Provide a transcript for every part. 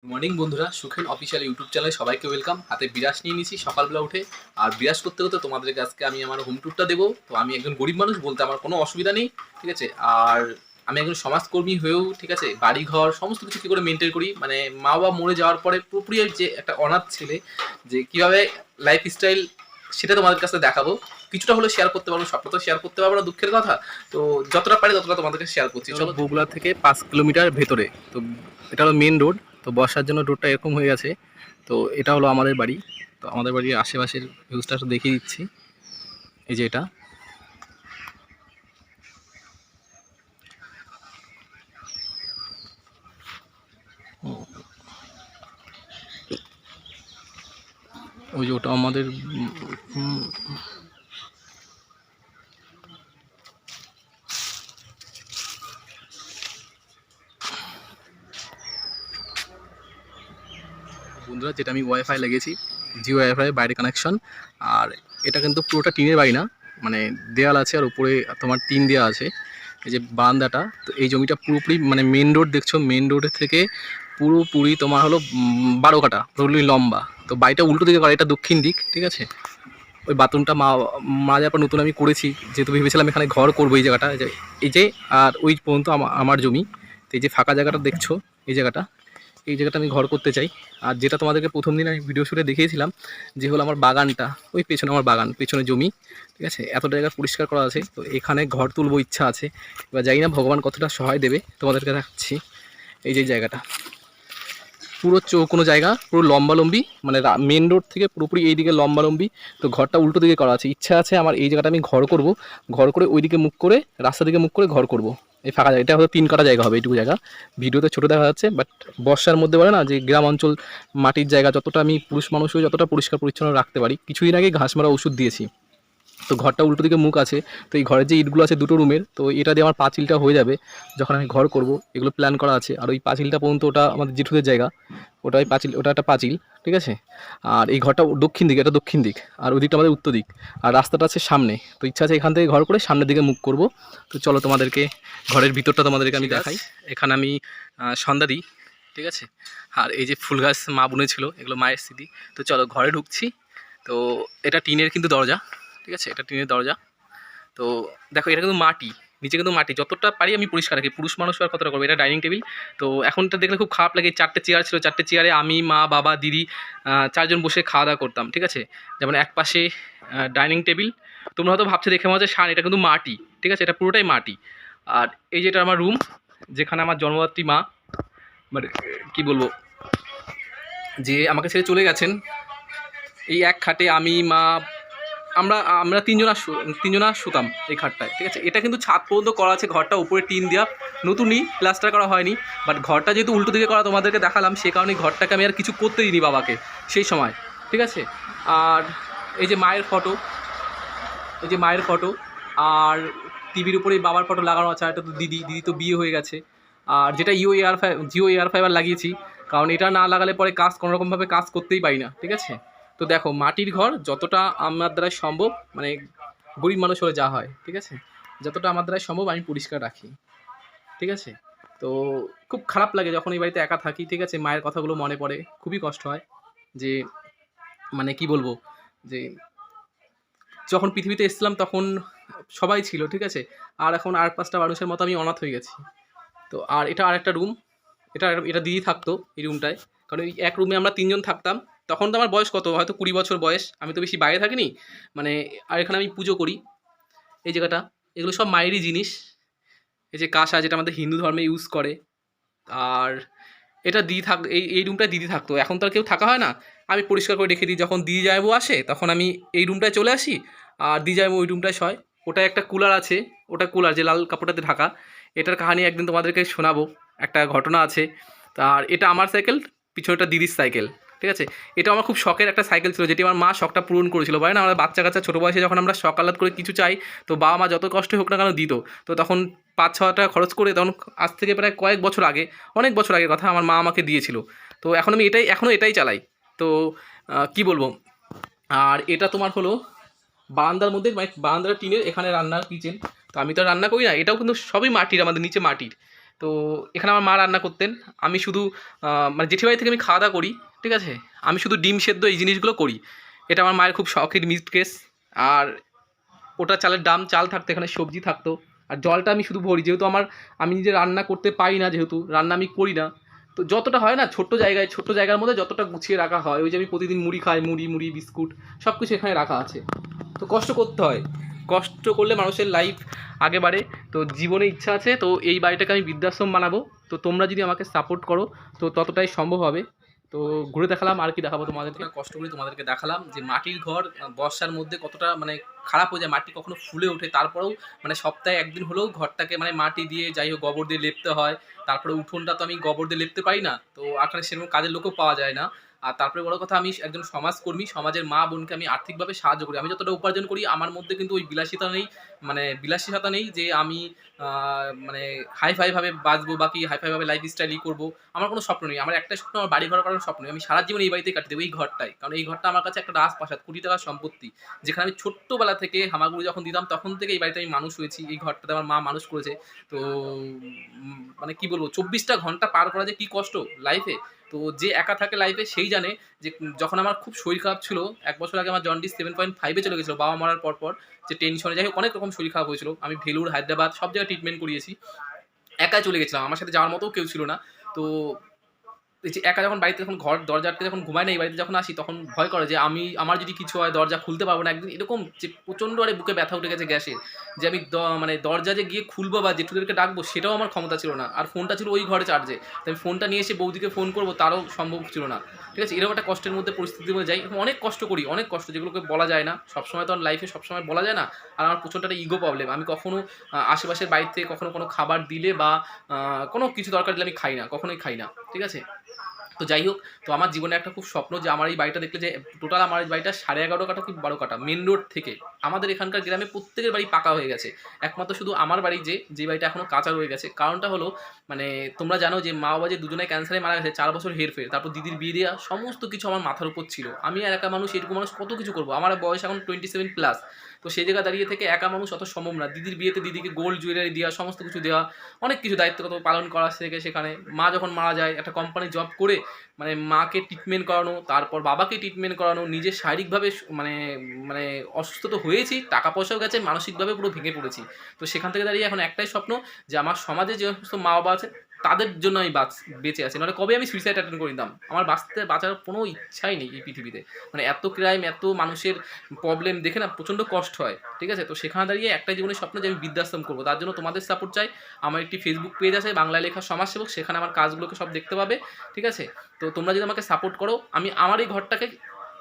Morning বন্ধুরা, Sukhen official YouTube চ্যানেলে সবাইকে ওয়েলকাম। হাতে বিরাস নিয়ে নিয়েছি সকালবেলা উঠে। আর বিরাস করতে করতে তোমাদেরকে আজকে আমি আমার হোম ট্যুরটা দেবো। তো আমি একজন গরিব মানুষ, বলতে আমার কোনো অসুবিধা নেই, ঠিক আছে। আর আমি একজন সমাজকর্মী হয়েও, ঠিক আছে, বাড়ি ঘর সমস্ত কিছু কী করে মেনটেন করি, মানে মা বাবা মরে যাওয়ার পরে পুরোপুরি যে একটা অনাথ ছেলে, যে কীভাবে লাইফ স্টাইল, সেটা তোমাদের কাছে দেখাবো। কিছুটা হলে শেয়ার করতে পারবো, সবটা তো শেয়ার করতে পারবো না, দুঃখের কথা। তো যতটা পারি ততটা তোমাদেরকে শেয়ার করছি। চলো, বগুড়া থেকে 5 কিলোমিটার ভেতরে। তো এটা হলো মেন রোড। তো বর্ষার জন্য রোডটা এরকম হয়ে গেছে। তো এটা হলো আমাদের বাড়ি। তো আমাদের বাড়ির আশেপাশের ভিউজটা একটু দেখিয়ে দিচ্ছি। এই যে এটা, ওই যে ওটা আমাদের বন্ধুরা, যেটা আমি ওয়াইফাই লাগিয়েছি, জিও ওয়াইফাই বাইরে কানেকশন। আর এটা কিন্তু পুরোটা টিনের বাড়ি না, মানে দেয়াল আছে আর উপরে তোমার টিন দেওয়া আছে। এই যে বারান্দাটা, তো এই জমিটা পুরোপুরি মানে মেন রোড দেখছো, মেন রোডের থেকে পুরোপুরি তোমার হলো 12 কাঠা পুরোপুরি লম্বা। তো বাড়িটা উল্টো দিকে করা, এটা দক্ষিণ দিক, ঠিক আছে। ওই বাথরুমটা মারা যাওয়ার পর নতুন আমি করেছি, যেহেতু ভেবেছিলাম এখানে ঘর করবো এই জায়গাটা। এই যে আর ওই পর্যন্ত আমার জমি। তো এই যে ফাঁকা জায়গাটা দেখছো, এই জায়গাটা আমি ঘর করতে চাই। আর যেটা তোমাদেরকে প্রথম দিন আমি ভিডিও শুটে দেখিয়েছিলাম, যে হলো আমার বাগানটা, ওই পেছনে আমার বাগান, পেছনে জমি, ঠিক আছে। এত জায়গা পরিষ্কার করা আছে, তো এখানে ঘর তুলবো ইচ্ছা আছে। এবার জানি না ভগবান কতটা সহায় দেবে, তোমাদেরকে দেখাচ্ছি। এই যে জায়গাটা পুরো চৌকোনো জায়গা, পুরো লম্বালম্বি, মানে মেন রোড থেকে পুরোপুরি এই দিকে লম্বালম্বি। তো ঘরটা উল্টো দিকে করা আছে, ইচ্ছা আছে আমার এই জায়গাটা আমি ঘর করব। ঘর করে ওই দিকে মুখ করে, রাস্তা দিকে মুখ করে ঘর করব। এই ফাঁকা জায়গা, এটা হয়তো 3 কাঠা জায়গা হবে, এইটুকু জায়গা। ভিডিওতে ছোটো দেখা যাচ্ছে, বাট বর্ষার মধ্যে বলে না যে গ্রাম অঞ্চল, মাটির জায়গা, যতটা আমি পুরুষ মানুষ হয়ে যতটা পরিষ্কার পরিচ্ছন্ন রাখতে পারি। কিছুদিন আগে ঘাস মারা ওষুধ দিয়েছি। তো ঘরটা উল্টো দিকে মুখ আছে। তো এই ঘরের যে ইটগুলো আছে 2টো রুমের, তো এটা দিয়ে আমার পাঁচিলটা হয়ে যাবে যখন আমি ঘর করব। এগুলো প্ল্যান করা আছে। আর ওই পাঁচিলটা পর্যন্ত, ওটা আমাদের জেঠুদের জায়গা, ওটা ওই পাঁচিল, ওটা একটা পাঁচিল, ঠিক আছে। আর এই ঘরটা দক্ষিণ দিক, এটা দক্ষিণ দিক, আর ওই দিকটা আমাদের উত্তর দিক। আর রাস্তাটা আছে সামনে। তো ইচ্ছা আছে এখান থেকে ঘর করে সামনের দিকে মুখ করব। তো চলো তোমাদেরকে ঘরের ভিতরটা তোমাদেরকে আমি দেখাই। এখানে আমি সন্ধ্যা দিই, ঠিক আছে। আর এই যে ফুল গাছ মা বুনেছিল, এগুলো মায়ের স্মৃতি। তো চলো ঘরে ঢুকছি। তো এটা টিনের কিন্তু দরজা, ঠিক আছে, এটা টিনের দরজা। তো দেখো, এটা কিন্তু মাটি, নিচে কিন্তু মাটি। যতটা পারি আমি পরিষ্কার রাখি, পুরুষ মানুষ আর কতটা করবো। এটা ডাইনিং টেবিল। তো এখনটা দেখলে খুব খারাপ লাগে। 4টে চেয়ার ছিল, 4টে চেয়ারে আমি, মা, বাবা, দিদি, 4জন বসে খাওয়া দাওয়া করতাম, ঠিক আছে। যেমন এক পাশে ডাইনিং টেবিল। তোমরা হয়তো ভাবছো দেখে মনে হচ্ছে শান, এটা কিন্তু মাটি, ঠিক আছে, এটা পুরোটাই মাটি। আর এই যেটা আমার রুম, যেখানে আমার জন্মদাত্রী মা, মানে কী বলবো, যে আমাকে ছেড়ে চলে গেছেন। এই এক খাটে আমি, মা, আমরা আমরা তিনজনা শুতাম এই খাটটায়, ঠিক আছে। এটা কিন্তু ছাদ পর্যন্ত করা আছে, ঘরটা উপরে টিন দেওয়া, নতুনই, প্লাস্টার করা হয়নি। বাট ঘরটা যেহেতু উল্টো দিকে করা, তোমাদেরকে দেখালাম, সে কারণে ঘরটাকে আমি আর কিছু করতে দিইনি বাবাকে সেই সময়, ঠিক আছে। আর এই যে মায়ের ফটো, এই যে মায়ের ফটো। আর টিভির উপরে বাবার ফটো লাগানো আছে। আর এটা তো দিদি তো বিয়ে হয়ে গেছে। আর যেটা জিও এয়ার ফাইবার লাগিয়েছি, কারণ এটা না লাগালে পরে কাজ কোনোরকমভাবে কাজ করতেই পারি না, ঠিক আছে। তো দেখো, মাটির ঘর যতটা আমার দ্বারা সম্ভব, মানে গরিব মানুষ হলে যা হয়, ঠিক আছে, যতটা আমার দ্বারা সম্ভব আমি পরিষ্কার রাখি, ঠিক আছে। তো খুব খারাপ লাগে যখন এই বাড়িতে একা থাকি, ঠিক আছে। মায়ের কথাগুলো মনে পড়ে, খুবই কষ্ট হয়। যে মানে কি বলবো, যে যখন পৃথিবীতে এসেছিলাম তখন সবাই ছিল, ঠিক আছে। আর এখন আর 5টা মানুষের মতো আমি অনাথ হয়ে গেছি। তো আর এটা আরেকটা রুম, এটা দিদি থাকতো এই রুমটায়। কারণ এই এক রুমে আমরা 3জন থাকতাম। তখন তো আমার বয়স কত, হয়তো 20 বছর বয়স, আমি তো বেশি বাইরে থাকিনি, মানে। আর এখানে আমি পুজো করি, এই জায়গাটা। এগুলো সব মায়েরই জিনিস। এই যে কাঁসা, যেটা আমাদের হিন্দু ধর্মে ইউজ করে। আর এটা দিদি এই রুমটায় দিদি থাকতো, এখন তো আর কেউ থাকা হয় না। আমি পরিষ্কার করে রেখে দিই, যখন দিদি জামাইবাবু আসে তখন আমি এই রুমটায় চলে আসি। আর দিদি জামাইবাবু ওই রুমটায় শয়। ওটায় একটা কুলার আছে, ওটা কুলার যে লাল কাপড়টাতে ঢাকা। এটার কাহিনী একদিন তোমাদেরকে শোনাবো, একটা ঘটনা আছে। আর এটা আমার সাইকেল, পিছনেটা দিদির সাইকেল, ঠিক আছে। এটা আমার খুব শখের একটা সাইকেল ছিল, যেটি আমার মা শখটা পূরণ করেছিল। বলে না, আমরা বাচ্চা কাচ্চা ছোটো বয়সে যখন আমরা সকাল করে কিছু চাই, তো বাবা মা যত কষ্ট হোক না কেন দিত। তো তখন 5-6 টাকা খরচ করে, তখন আজ থেকে প্রায় কয়েক বছর আগে, অনেক বছর আগের কথা, আমার মা আমাকে দিয়েছিল। তো এখন আমি এখনও এটাই চালাই। তো কি বলবো। আর এটা তোমার হলো বারান্দার মধ্যে, মানে বারান্দার টিনের, এখানে রান্নার কিচেন। তো আমি তো রান্না করি না, এটাও কিন্তু সবই মাটির, আমাদের নিচে মাটির। তো এখানে আমার মা রান্না করতেন, আমি শুধু মানে জেঠিবাড়ি থেকে আমি খাওয়া দাওয়া করি, ঠিক আছে, আমি শুধু ডিম সেদ্ধ এই জিনিসগুলো করি। এটা আমার মায়ের খুব শখের মিস্ট কেস। আর ওটা চালের ডাম, চাল থাকতো, এখানে সবজি থাকতো, আর জলটা আমি শুধু ভরি, যেহেতু আমি নিজে রান্না করতে পারি না, যেহেতু রান্না আমি করি না, তো যতটা হয় না ছোট্ট জায়গার মধ্যে যতটা গুছিয়ে রাখা হয়, ওই যে আমি প্রতিদিন মুড়ি খাই, মুড়ি বিস্কুট সব কিছু এখানে রাখা আছে। তো কষ্ট করতে হয়, কষ্ট করলে মানুষের লাইফ আগে বাড়ে। তো জীবনে ইচ্ছা আছে, তো এই বাড়িটাকে আমি বৃদ্ধাশ্রম বানাবো। তো তোমরা যদি আমাকে সাপোর্ট করো তো ততটাই সম্ভব হবে। তো ঘুরে দেখালাম, আর কি দেখাবো তোমাদেরকে, কষ্ট করে তোমাদেরকে দেখালাম যে মাটির ঘর বর্ষার মধ্যে কতটা মানে খারাপ হয়ে যায়, মাটি কখনো ফুলে ওঠে, তারপরেও মানে সপ্তাহে একদিন হলেও ঘরটাকে মানে মাটি দিয়ে যাই হোক গোবর দিয়ে লেপতে হয়। তারপরে উঠোনটা তো আমি গোবর দিয়ে লেপতে পারি না, তো আখানে সেরকম কাজের লোকও পাওয়া যায় না। আর তারপরে বড় কথা, আমি একজন সমাজকর্মী, সমাজের মা বোনকে আমি আর্থিকভাবে সাহায্য করি। আমি যতটা উপার্জন করি আমার মধ্যে কিন্তু ওই বিলাসিতা নেই যে আমি মানে হাইফাইভাবে বাঁচবো বা কি হাইফাইভাবে লাইফস্টাইলই করবো। আমার কোনো স্বপ্ন নেই, আমার একটাই স্বপ্ন, আমার বাড়ি ঘর করার স্বপ্ন। আমি সারা জীবন এই বাড়িতেই কাটিয়ে দেবো, এই ঘরটাই, কারণ এই ঘরটা আমার কাছে একটা রাজপ্রাসাদ, কোটি টাকার সম্পত্তি, যেখানে আমি ছোট্টবেলা থেকে হামাগুড়ি যখন দিতাম তখন থেকে এই বাড়িতে আমি মানুষ হয়েছি, এই ঘরটাতে আমার মা মানুষ করেছে। তো মানে কি বলবো, 24টা ঘন্টা পার করা যে কি কষ্ট লাইফে। তো যে একা থাকে লাইফে সেই জানে যে যখন আমার খুব শরীর খারাপ ছিল, 1 বছর আগে আমার জন্ডিস 7.5-এ চলে গেছিলো বাবা মরার পর, যে টেনশনে যাই হোক অনেক রকম শরীর খারাপ হয়েছিল, আমি ভেলুর, হায়দ্রাবাদ সব জায়গায় ট্রিটমেন্ট করিয়েছি, একাই চলে গেছিলাম, আমার সাথে যাওয়ার মতোও কেউ ছিল না। তো এই যে একা যখন বাড়িতে, যখন ঘর দরজা আটকে যখন ঘুমাই না, এই বাড়িতে যখন আসি তখন ভয় করে যে আমার যদি কিছু হয় দরজা খুলতে পারবো না একদিন, এরকম যে প্রচণ্ড আরে বুকে ব্যথা উঠে গেছে গ্যাসের, যে আমি মানে দরজা যে গিয়ে খুলবো বা জেঠুদেরকে ডাকবো সেটাও আমার ক্ষমতা ছিল না। আর ফোনটা ছিল ওই ঘরে চার্জে, তো আমি ফোনটা নিয়ে এসে বৌদিকে ফোন করবো তারও সম্ভব ছিল না, ঠিক আছে। এরকম একটা কষ্টের মধ্যে পরিস্থিতির মধ্যে যাই, অনেক কষ্ট করি, অনেক কষ্ট যেগুলোকে বলা যায় না, সবসময় তো আর লাইফে সবসময় বলা যায় না। আর আমার প্রচণ্ড একটা ইগো প্রবলেম, আমি কখনো আশেপাশের বাড়ির থেকে কখনো কোনো খাবার দিলে বা কোনো কিছু দরকার দিলে আমি খাই না, কখনোই খাই না, ঠিক আছে। তো যাই হোক, তো আমার জীবনে একটা খুব স্বপ্ন যে আমার এই বাড়িটা দেখলে, যে টোটাল আমার এই বাড়িটা 11.5 কাঠা কি 12 কাঠা মেন রোড থেকে, আমাদের এখানকার গ্রামে প্রত্যেকের বাড়ি পাকা হয়ে গেছে, একমাত্র শুধু আমার বাড়ি যে বাড়িটা এখনো কাঁচা রয়ে গেছে। কারণটা হলো মানে তোমরা জানো যে মা বাবা যে দুজনে ক্যান্সারে মারা গেছে, 4 বছর হেরফের, তারপর দিদির বিয়ে দেওয়া, সমস্ত কিছু আমার মাথার উপর ছিল। আমি আর একা মানুষ, এরকম মানুষ কত কিছু করবো, আমার বয়স এখন 27+। তো সেই জায়গায় দাঁড়িয়ে থেকে একা মানুষ অত সম্ভব না, দিদির বিয়েতে দিদিকে গোল্ড জুয়েলারি দেওয়া, সমস্ত কিছু দেওয়া, অনেক কিছু দায়িত্ব কত পালন করা থেকে সেখানে, মা যখন মারা যায় একটা কোম্পানি জব করে মানে মাকে ট্রিটমেন্ট করানো, তারপর বাবাকে ট্রিটমেন্ট করানো, নিজের শারীরিকভাবে মানে মানে অসুস্থ তো হয়েছি, টাকা পয়সাও গেছে, মানসিকভাবে পুরো ভেঙে পড়েছি। তো সেখান থেকে দাঁড়িয়ে এখন একটাই স্বপ্ন যে আমার সমাজে যে সমস্ত মা বাবা আছে তাদের জন্য আমি বেঁচে আছি, নাহলে কবে আমি সুইসাইড অ্যাটেন্ড করে দিতাম। আমার বাঁচার কোনো ইচ্ছাই নেই এই পৃথিবীতে, মানে এত ক্রাইম, এত মানুষের প্রবলেম দেখে না প্রচণ্ড কষ্ট হয়, ঠিক আছে। তো সেখানে দাঁড়িয়ে একটাই জীবনের স্বপ্ন যে আমি বৃদ্ধাশ্রম করবো, তার জন্য তোমাদের সাপোর্ট চাই। আমার একটি ফেসবুক পেজ আছে বাংলা লেখা সমাজসেবক, সেখানে আমার কাজগুলোকে সব দেখতে পাবে, ঠিক আছে। তো তোমরা যদি আমাকে সাপোর্ট করো, আমি আমার এই ঘরটাকে,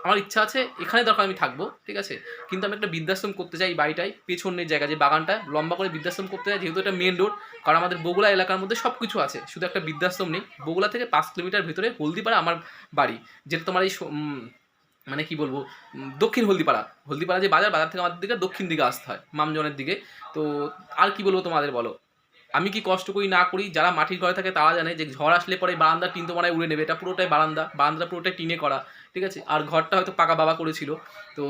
আমার ইচ্ছা আছে এখানে দরকার আমি থাকবো, ঠিক আছে, কিন্তু আমি একটা বৃদ্ধাশ্রম করতে চাই বাড়িটাই, পেছনের জায়গা যে বাগানটা লম্বা করে বৃদ্ধাশ্রম করতে চাই, যেহেতু এটা মেন রোড। কারণ আমাদের বগুড়া এলাকার মধ্যে সব কিছু আছে, শুধু একটা বৃদ্ধাশ্রম নেই। বগুড়া থেকে 5 কিলোমিটার ভেতরে হলদিপাড়া আমার বাড়ি, যেটা তোমার এই মানে কি বলবো, দক্ষিণ হলদিপাড়া যে বাজার থেকে আমাদের দিকে দক্ষিণ দিকে আসতে হয়, মামজনের দিকে। তো আর কি বলবো তোমাদের বলো, আমি কি কষ্ট করি না করি, যারা মাটির ঘরে থাকে তারা জানে যে ঝড় আসলে পরে বারান্দার টিন তো উড়ে নেবে, এটা পুরোটাই বারান্দা পুরোটাই টিনে করা, ঠিক আছে। আর ঘরটা হয়তো পাকা বাবা করেছিল। তো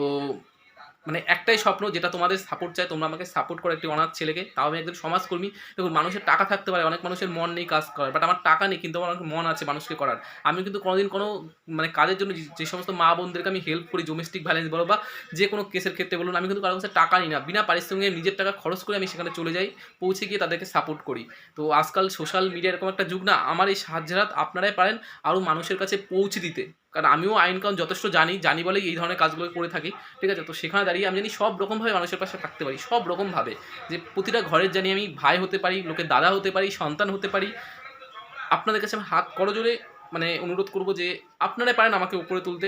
মানে একটাই স্বপ্ন, যেটা তোমাদের সাপোর্ট চাই, তোমরা আমাকে সাপোর্ট করো একটি অনাথ ছেলেকে, তাও আমি একজন সমাজকর্মী। দেখুন, মানুষের টাকা থাকতে পারে, অনেক মানুষের মন নেই কাজ করার, বাট আমার টাকা নেই কিন্তু আমার অনেক মন আছে মানুষকে করার। আমি কিন্তু কোনোদিন কোনো মানে কাজের জন্য যে সমস্ত মা বোনদেরকে আমি হেল্প করি, ডোমেস্টিক ভায়োলেন্স বলো বা যে কোনো কেসের ক্ষেত্রে বলুন, আমি কিন্তু কারোর কাছে টাকা নিই না, বিনা পারিশ্রমিকে নিজের টাকা খরচ করে আমি সেখানে চলে যাই, পৌঁছে গিয়ে তাদেরকে সাপোর্ট করি। তো আজকাল সোশ্যাল মিডিয়া এরকম একটা যুগ না, আমার এই সাহায্যের হাত আপনারাই পারেন আরও মানুষের কাছে পৌঁছে দিতে, কারণ আমিও আইন কানুন যথেষ্ট জানি বলেই এই ধরনের কাজগুলো করে থাকি, ঠিক আছে। তো সেখানে দাঁড়িয়ে আমি জানি সব রকমভাবে মানুষের পাশে থাকতে পারি, সব রকমভাবে, যে প্রতিটা ঘরের জানি আমি ভাই হতে পারি, লোকের দাদা হতে পারি, সন্তান হতে পারি। আপনাদের কাছে আমি হাত করজোড়ে মানে অনুরোধ করব যে আপনারাই পারেন আমাকে উপরে তুলতে,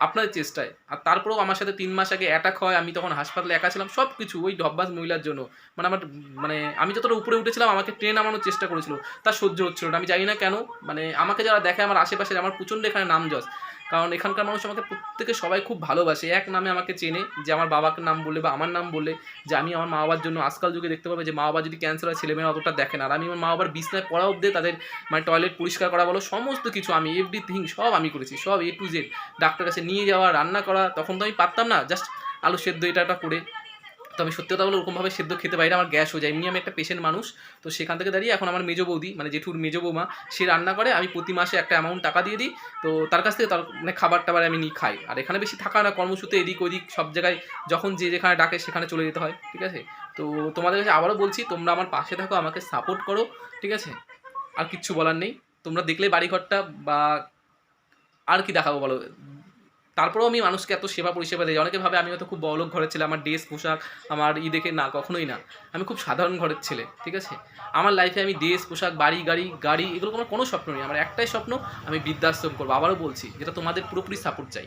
আপনাদের চেষ্টায়। আর তারপরেও আমার সাথে 3 মাস আগে অ্যাটাক হয়, আমি তখন হাসপাতালে একা ছিলাম, সব কিছু ওই ঢব্বাস মহিলার জন্য। মানে আমার মানে আমি যতটা উপরে উঠেছিলাম আমাকে ট্রেন নামানোর চেষ্টা করেছিল, তার সহ্য হচ্ছিল না, আমি জানি না কেন। মানে আমাকে যারা দেখে আমার আশেপাশে, আমার প্রচণ্ড এখানে নাম যশ, কারণ এখানকার মানুষ আমাকে প্রত্যেকে সবাই খুব ভালোবাসে, এক নামে আমাকে চেনে, যে আমার বাবাকে নাম বললে বা আমার নাম বললে, যে আমি আমার মা বাবার জন্য, আজকাল যুগে দেখতে পাবে যে মা বাবা যদি ক্যান্সার হয় ছেলেমেয়েরা অতটা দেখে না, আর আমি আমার মা বাবার বিছনায় পড়া অবধি তাদের মানে টয়লেট পরিষ্কার করা বলো, সমস্ত কিছু আমি এভরিথিং সব আমি করেছি, সব A to Z, ডাক্তার কাছে নিয়ে যাওয়া, রান্না করা, তখন তো আমি পারতাম না, জাস্ট আলু সেদ্ধ এটা করে। তো আমি সত্যি কথা বলে ওরকমভাবে সেদ্ধ খেতে পারি না, আমার গ্যাস হয়ে যায়। এমনি আমি একটা পেশেন্ট মানুষ। তো সেখান থেকে দাঁড়িয়ে এখন আমার মেজো বৌদি মানে জেঠুর মেজো বৌমা সে রান্না করে, আমি প্রতি মাসে একটা অ্যামাউন্ট টাকা দিয়ে দিই। তো তার কাছ থেকে তার মানে খাবার-টাবার আমি নিই খাই। আর এখানে বেশি থাকা হয় না, কর্মসূত্রে এদিক ওদিক সব জায়গায় যখন যে যেখানে ডাকে সেখানে চলে যেতে হয়। ঠিক আছে? তো তোমাদের কাছে আবারও বলছি তোমরা আমার পাশে থাকো, আমাকে সাপোর্ট করো। ঠিক আছে? আর কিচ্ছু বলার নেই। তোমরা দেখলেই বাড়িঘরটা বা আর কি দেখাবো বলো? তারপরেও আমি মানুষকে এত সেবা পরিষেবা দেই। অনেকে ভাবে আমি হয়তো খুব বড়লোক ঘরের ছেলে, আমার ড্রেস পোশাক আমার দেখে, না কখনোই না। আমি খুব সাধারণ ঘরের ছেলে, ঠিক আছে? আমার লাইফে আমি ড্রেস পোশাক, বাড়ি, গাড়ি এগুলো আমার কোনো স্বপ্ন নেই। আমার একটাই স্বপ্ন, আমি বৃদ্ধাশ্রম করবো। আবারও বলছি, যেটা তোমাদের পুরোপুরি সাপোর্ট চাই।